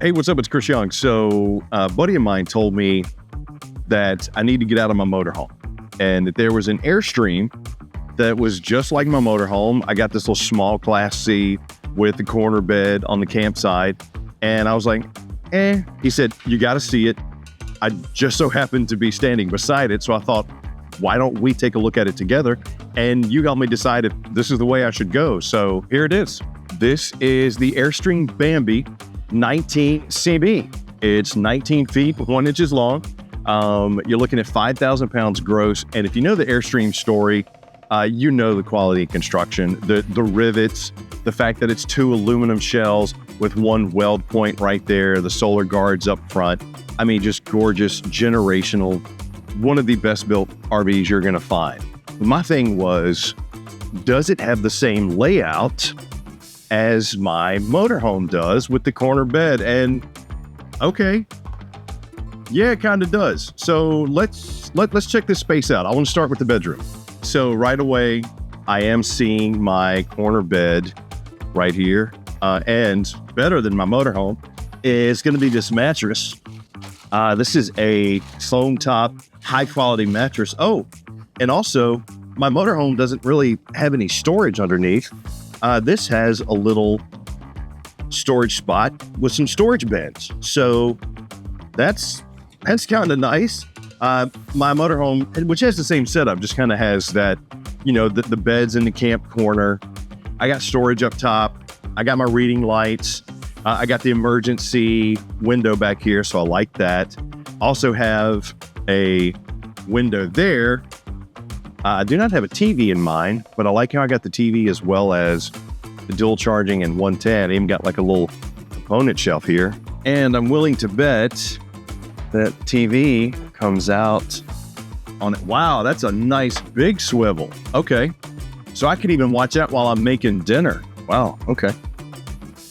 Hey, what's up? It's Chris Young. So a buddy of mine told me that I need to get out of my motorhome and that there was an Airstream that was just like my motorhome. I got this little small Class C with the corner bed on the campsite. And I was like, He said, you got to see it. I just so happened to be standing beside it. So I thought, why don't we take a look at it together? And you helped me decide if this is the way I should go. So here it is. This is the Airstream Bambi 19CB. It's 19 feet, 1 inch long. You're looking at 5,000 pounds gross. And if you know the Airstream story, you know the quality of construction, the rivets, the fact that it's 2 aluminum shells with 1 weld point right there, the solar guards up front. I mean, just gorgeous, generational, one of the best built RVs you're going to find. My thing was, does it have the same layout as my motorhome does with the corner bed? And okay, yeah, it kind of does. So let's check this space out. I want to start with the bedroom. So right away, I am seeing my corner bed right here. And better than my motorhome is going to be this mattress. This is a foam top, high quality mattress. Oh, and also my motorhome doesn't really have any storage underneath. This has a little storage spot with some storage bins. So that's kind of nice. My motorhome, which has the same setup, just kind of has that, you know, the bed's in the camp corner. I got storage up top. I got my reading lights. I got the emergency window back here, so I like that. Also have a window there. I do not have a TV in mine, but I like how I got the TV as well as the dual charging and 110. I even got like a little component shelf here. And I'm willing to bet that TV comes out on it. Wow, that's a nice big swivel. Okay. So I can even watch that while I'm making dinner. Wow, okay.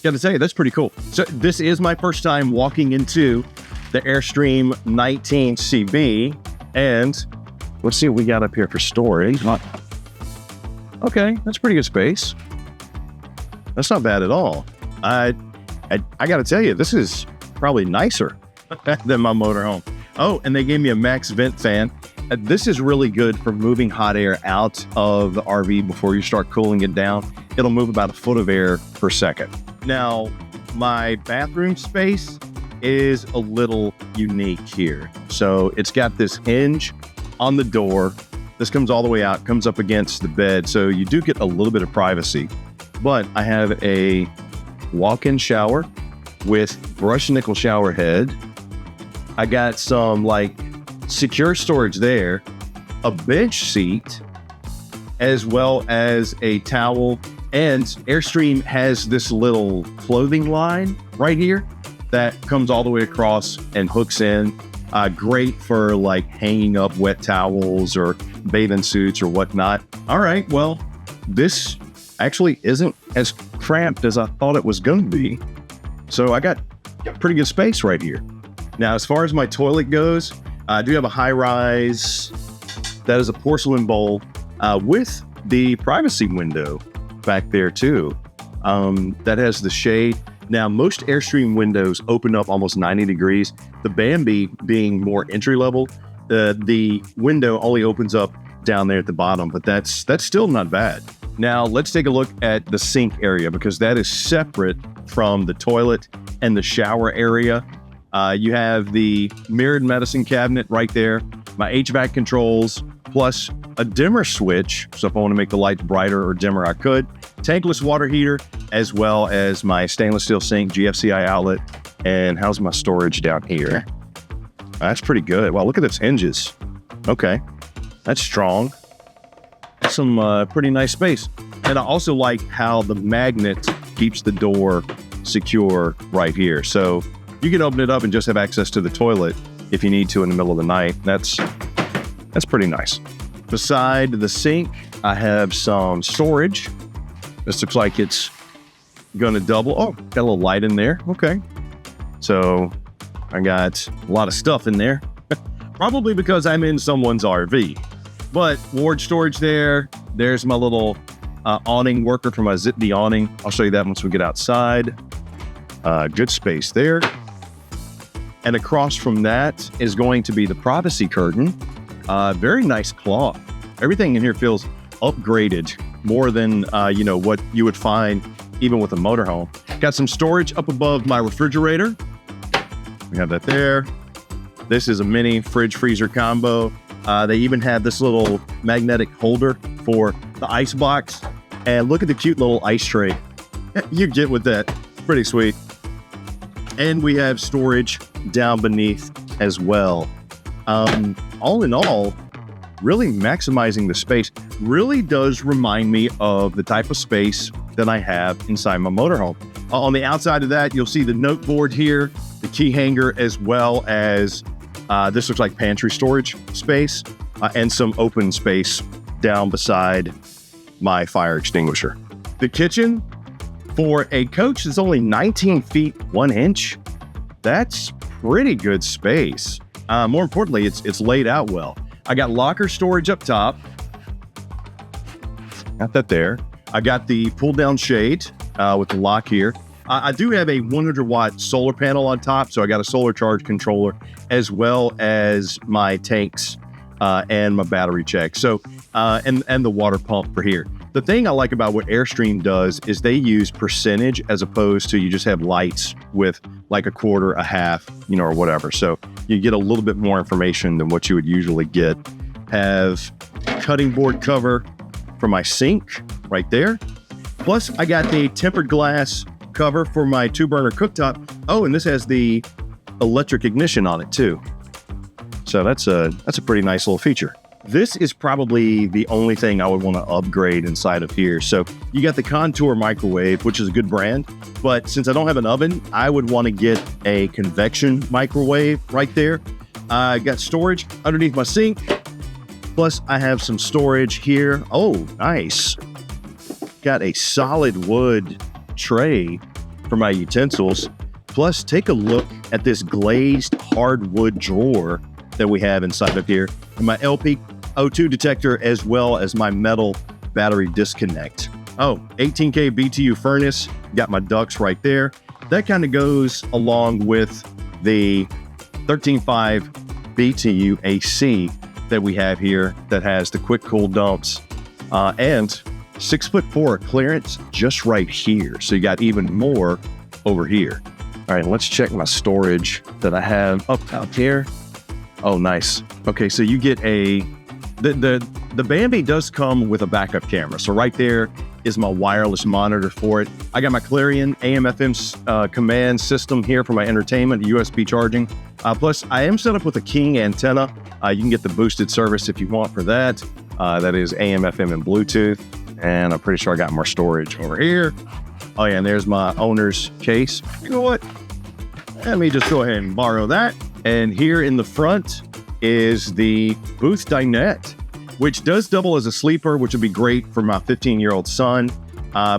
Gotta tell you, that's pretty cool. So this is my first time walking into the Airstream 19CB, and let's see what we got up here for storage. Okay, that's pretty good space. That's not bad at all. I gotta tell you, this is probably nicer than my motorhome. Oh, and they gave me a max vent fan. This is really good for moving hot air out of the RV before you start cooling it down. It'll move about 1 foot of air per second. Now, my bathroom space is a little unique here. So it's got this hinge on the door. This comes all the way out, comes up against the bed. So you do get a little bit of privacy. But I have a walk-in shower with brushed nickel shower head. I got some like secure storage there, a bench seat, as well as a towel. And Airstream has this little clothing line right here that comes all the way across and hooks in. Great for like hanging up wet towels or bathing suits or whatnot. All right, well, this actually isn't as cramped as I thought it was going to be. So I got pretty good space right here. Now, as far as my toilet goes, I do have a high-rise that is a porcelain bowl with the privacy window back there too. That has the shade. Now, most Airstream windows open up almost 90 degrees. The Bambi being more entry level, the window only opens up down there at the bottom, but that's still not bad. Now, let's take a look at the sink area because that is separate from the toilet and the shower area. You have the mirrored medicine cabinet right there, my HVAC controls, plus a dimmer switch. So if I want to make the lights brighter or dimmer, I could. Tankless water heater, as well as my stainless steel sink, GFCI outlet. And how's my storage down here? That's pretty good. Wow, look at its hinges. Okay, that's strong. Some pretty nice space. And I also like how the magnet keeps the door secure right here. So you can open it up and just have access to the toilet if you need to in the middle of the night. That's pretty nice. Beside the sink, I have some storage. This looks like it's gonna double. Oh, got a little light in there. Okay. So I got a lot of stuff in there. Probably because I'm in someone's RV. But ward storage there. There's my little awning worker for my Zip the awning. I'll show you that once we get outside. Good space there. And across from that is going to be the privacy curtain. Very nice cloth. Everything in here feels upgraded more than, what you would find even with a motorhome. Got some storage up above my refrigerator. We have that there. This is a mini fridge freezer combo. They even have this little magnetic holder for the ice box. And look at the cute little ice tray you get with that. Pretty sweet. And we have storage down beneath as well. All in all, really maximizing the space. Really does remind me of the type of space that I have inside my motorhome. On the outside of that, you'll see the note board here, the key hanger, as well as this looks like pantry storage space and some open space down beside my fire extinguisher. The kitchen, for a coach that's only 19 feet 1 inch, that's pretty good space. More importantly, it's laid out well. I got locker storage up top. Got that there. I got the pull down shade with the lock here. I do have a 100-watt solar panel on top, so I got a solar charge controller as well as my tanks and my battery check. So and the water pump for here. The thing I like about what Airstream does is they use percentage as opposed to you just have lights with like a quarter, a half, or whatever. So you get a little bit more information than what you would usually get. Have cutting board cover for my sink right there. Plus I got the tempered glass cover for my 2-burner cooktop. Oh, and this has the electric ignition on it too. So that's a pretty nice little feature. This is probably the only thing I would want to upgrade inside of here. So you got the Contour microwave, which is a good brand, but since I don't have an oven, I would want to get a convection microwave right there. I got storage underneath my sink. Plus I have some storage here. Oh, nice. Got a solid wood tray for my utensils. Plus take a look at this glazed hardwood drawer that we have inside of here. And my LPO2 detector as well as my metal battery disconnect. Oh, 18K BTU furnace. Got my ducts right there. That kind of goes along with the 13.5 BTU AC that we have here that has the quick cool dumps and 6'4" clearance just right here. So you got even more over here. All right, let's check my storage that I have up top here. Oh, nice. Okay, so you get the Bambi does come with a backup camera. So right there is my wireless monitor for it. I got my Clarion AM/FM command system here for my entertainment, USB charging. Plus, I am set up with a King antenna. You can get the boosted service if you want for that. That is AM/FM and Bluetooth. And I'm pretty sure I got more storage over here. Oh yeah, and there's my owner's case. You know what? Let me just go ahead and borrow that. And here in the front is the Booth Dinette, which does double as a sleeper, which would be great for my 15-year-old son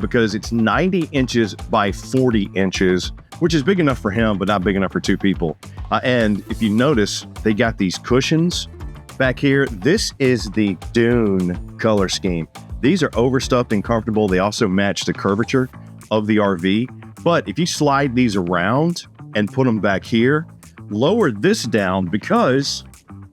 because it's 90 inches by 40 inches, which is big enough for him, but not big enough for two people. And if you notice, they got these cushions back here. This is the Dune color scheme. These are overstuffed and comfortable. They also match the curvature of the RV. But if you slide these around and put them back here, lower this down because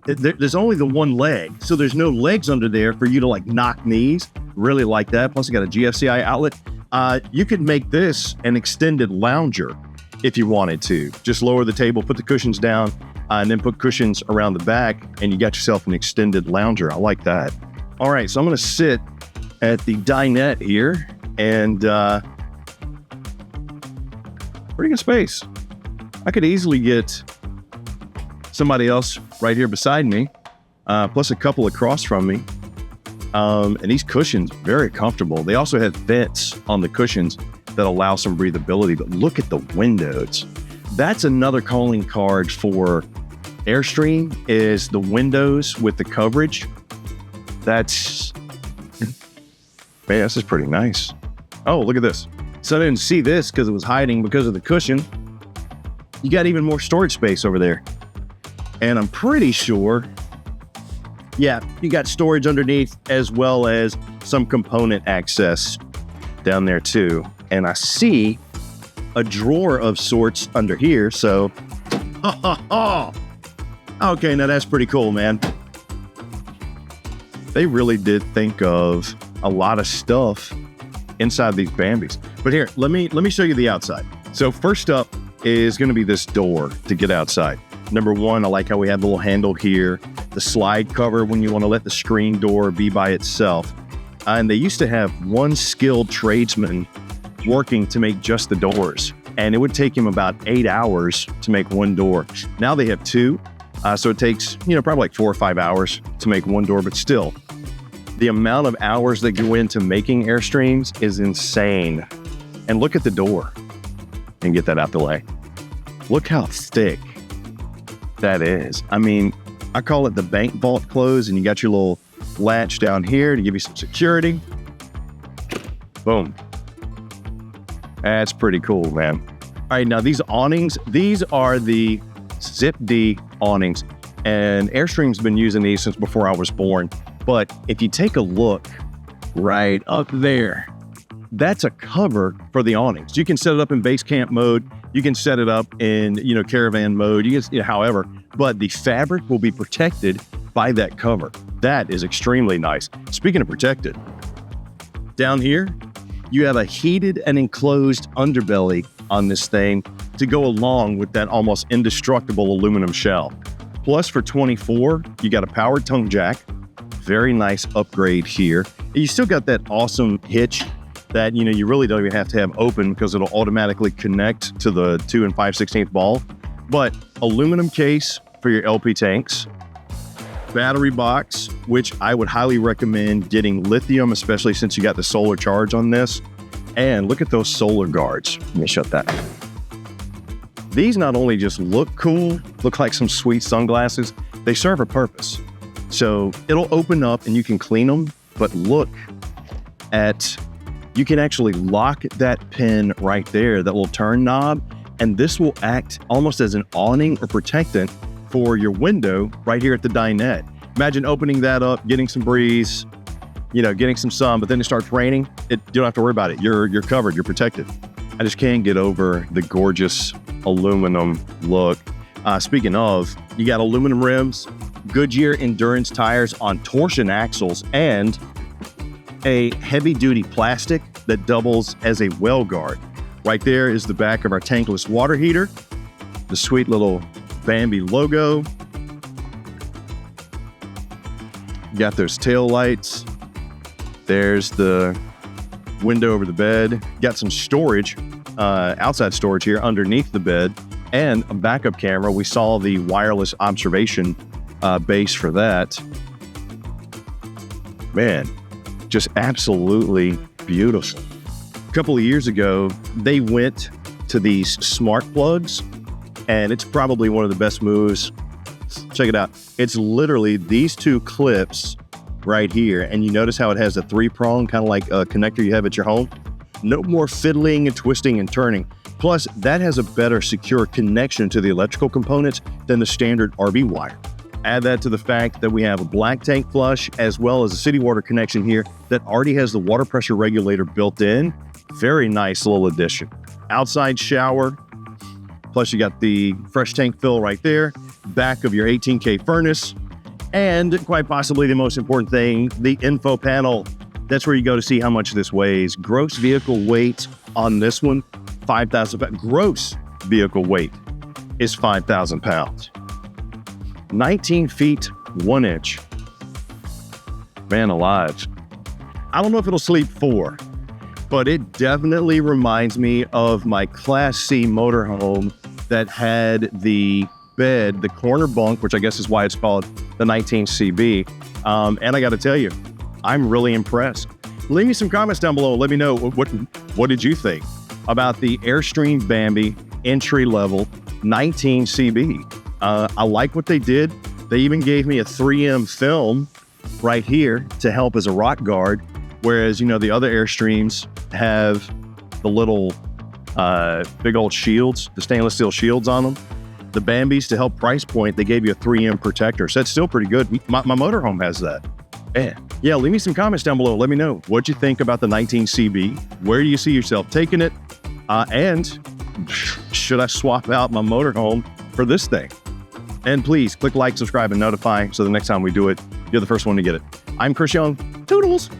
there's only the one leg. So there's no legs under there for you to like knock knees. Really like that. Plus I got a GFCI outlet. You could make this an extended lounger if you wanted to. Just lower the table, put the cushions down, and then put cushions around the back, and you got yourself an extended lounger. I like that. All right, so I'm gonna sit at the dinette here, and pretty good space. I could easily get somebody else right here beside me, plus a couple across from me. And these cushions, very comfortable. They also have vents on the cushions that allow some breathability, but look at the windows. That's another calling card for Airstream is the windows with the coverage. That's, man, this is pretty nice. Oh, look at this. So I didn't see this because it was hiding because of the cushion. You got even more storage space over there. And I'm pretty sure, yeah, you got storage underneath as well as some component access down there too. And I see a drawer of sorts under here. So, okay, now that's pretty cool, man. They really did think of a lot of stuff inside these Bambis. But here, let me show you the outside. So first up is going to be this door to get outside. Number one, I like how we have the little handle here, the slide cover when you want to let the screen door be by itself. And they used to have one skilled tradesman working to make just the doors, and it would take him about 8 hours to make one door. Now they have two, so it takes, probably like 4 or 5 hours to make one door, but still, the amount of hours that go into making Airstreams is insane. And look at the door, and get that out the way. Look how thick that is. I mean, I call it the bank vault close, and you got your little latch down here to give you some security. Boom. That's pretty cool, man. All right, now these awnings, these are the Zip-D awnings, and Airstream's been using these since before I was born. But if you take a look right up there, that's a cover for the awnings. You can set it up in base camp mode. You can set it up in, caravan mode. You can, however, but the fabric will be protected by that cover. That is extremely nice. Speaking of protected, down here, you have a heated and enclosed underbelly on this thing to go along with that almost indestructible aluminum shell. Plus for 24, you got a powered tongue jack. Very nice upgrade here. You still got that awesome hitch that, you really don't even have to have open because it'll automatically connect to the 2 5/16 ball. But aluminum case for your LP tanks. Battery box, which I would highly recommend getting lithium, especially since you got the solar charge on this. And look at those solar guards. Let me shut that. These not only just look cool, look like some sweet sunglasses, they serve a purpose. So it'll open up and you can clean them, but look at, you can actually lock that pin right there, that little turn knob, and this will act almost as an awning or protectant for your window right here at the dinette. Imagine opening that up, getting some breeze, getting some sun, but then it starts raining. You don't have to worry about it. You're covered, you're protected. I just can't get over the gorgeous aluminum look. Speaking of, you got aluminum rims, Goodyear endurance tires on torsion axles, and a heavy-duty plastic that doubles as a well guard. Right there is the back of our tankless water heater, the sweet little Bambi logo. Got those tail lights. There's the window over the bed. Got some storage, outside storage here underneath the bed, and a backup camera. We saw the wireless observation base for that. Man, just absolutely beautiful. A couple of years ago, they went to these smart plugs, and it's probably one of the best moves. Check it out. It's literally these two clips right here, and you notice how it has a 3-prong, kind of like a connector you have at your home. No more fiddling and twisting and turning. Plus, that has a better secure connection to the electrical components than the standard RV wire. Add that to the fact that we have a black tank flush as well as a city water connection here that already has the water pressure regulator built in. Very nice little addition. Outside shower, plus you got the fresh tank fill right there, back of your 18K furnace, and quite possibly the most important thing, the info panel. That's where you go to see how much this weighs. Gross vehicle weight on this one, 5,000 pounds. Gross vehicle weight is 5,000 pounds. 19 feet, 1 inch. Man alive. I don't know if it'll sleep 4, but it definitely reminds me of my Class C motorhome that had the bed, the corner bunk, which I guess is why it's called the 19CB. And I got to tell you, I'm really impressed. Leave me some comments down below. Let me know what did you think about the Airstream Bambi entry-level 19CB. I like what they did. They even gave me a 3M film right here to help as a rock guard, whereas, the other Airstreams have the little big old shields, the stainless steel shields on them. The Bambis, to help price point, they gave you a 3M protector. So that's still pretty good. My motorhome has that. Man. Yeah, leave me some comments down below. Let me know what you think about the 19CB. Where do you see yourself taking it? And should I swap out my motorhome for this thing? And please click like, subscribe, and notify so the next time we do it, you're the first one to get it. I'm Chris Young. Toodles.